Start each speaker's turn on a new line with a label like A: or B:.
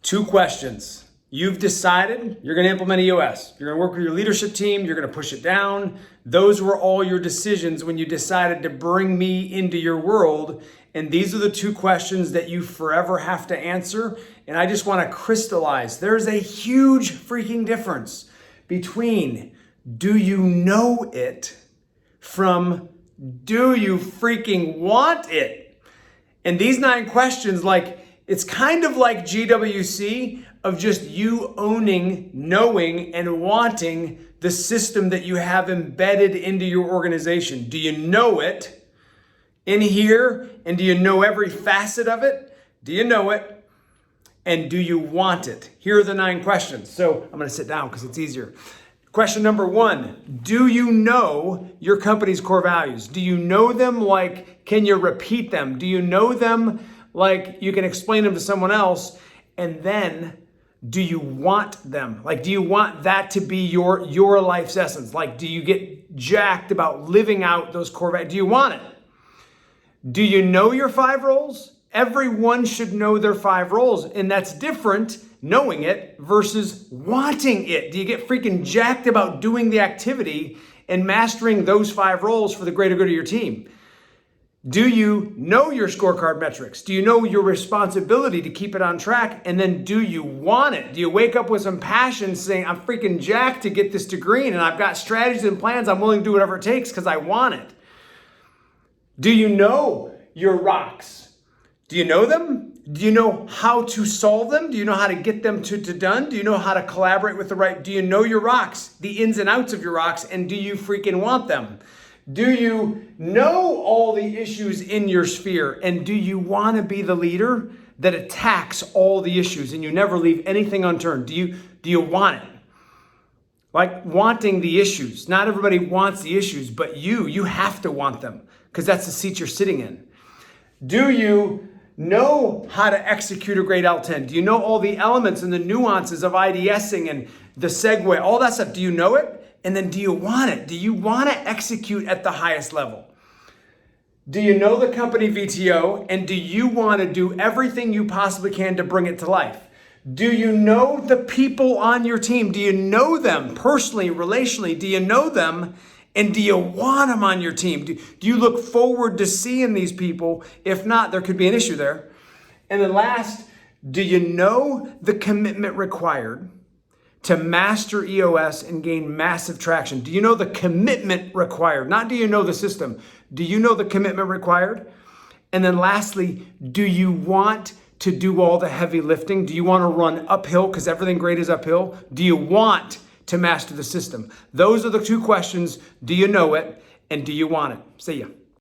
A: Two questions. You've decided you're going to implement EOS. You're going to work with your leadership team. You're going to push it down. Those were all your decisions when you decided to bring me into your world. And these are the two questions that you forever have to answer. And I just want to crystallize. There's a huge freaking difference between do you know it from do you freaking want it? And these 9 questions, it's kind of like GWC of just you owning, knowing, and wanting the system that you have embedded into your organization. Do you know it in here? And do you know every facet of it? Do you know it? And do you want it? Here are the 9 questions. So I'm going to sit down because it's easier. Question number 1, do you know your company's core values? Do you know them? Can you repeat them? Do you know them you can explain them to someone else? And then, do you want them? Do you want that to be your life's essence? Do you get jacked about living out those core values? Do you want it? Do you know your 5 roles? Everyone should know their 5 roles, and that's different, knowing it versus wanting it. Do you get freaking jacked about doing the activity and mastering those 5 roles for the greater good of your team? Do you know your scorecard metrics? Do you know your responsibility to keep it on track? And then do you want it? Do you wake up with some passion saying, I'm freaking jacked to get this to green and I've got strategies and plans. I'm willing to do whatever it takes because I want it. Do you know your rocks? Do you know them? Do you know how to solve them? Do you know how to get them to done? Do you know how to collaborate with do you know your rocks, the ins and outs of your rocks, and do you freaking want them? Do you know all the issues in your sphere? And do you want to be the leader that attacks all the issues and you never leave anything unturned? Do you want it? Wanting the issues. Not everybody wants the issues, but you have to want them because that's the seat you're sitting in. Do you know how to execute a great L10? Do you know all the elements and the nuances of IDSing and the segue, all that stuff? Do you know it? And then do you want it? Do you want to execute at the highest level? Do you know the company VTO? And do you want to do everything you possibly can to bring it to life? Do you know the people on your team? Do you know them personally, relationally? Do you know them? And do you want them on your team? Do you look forward to seeing these people? If not, there could be an issue there. And then last, do you know the commitment required to master EOS and gain massive traction? Do you know the commitment required? Not do you know the system. Do you know the commitment required? And then lastly, do you want to do all the heavy lifting? Do you want to run uphill because everything great is uphill? Do you want to master the system? Those are the 2 questions. Do you know it? And do you want it? See ya.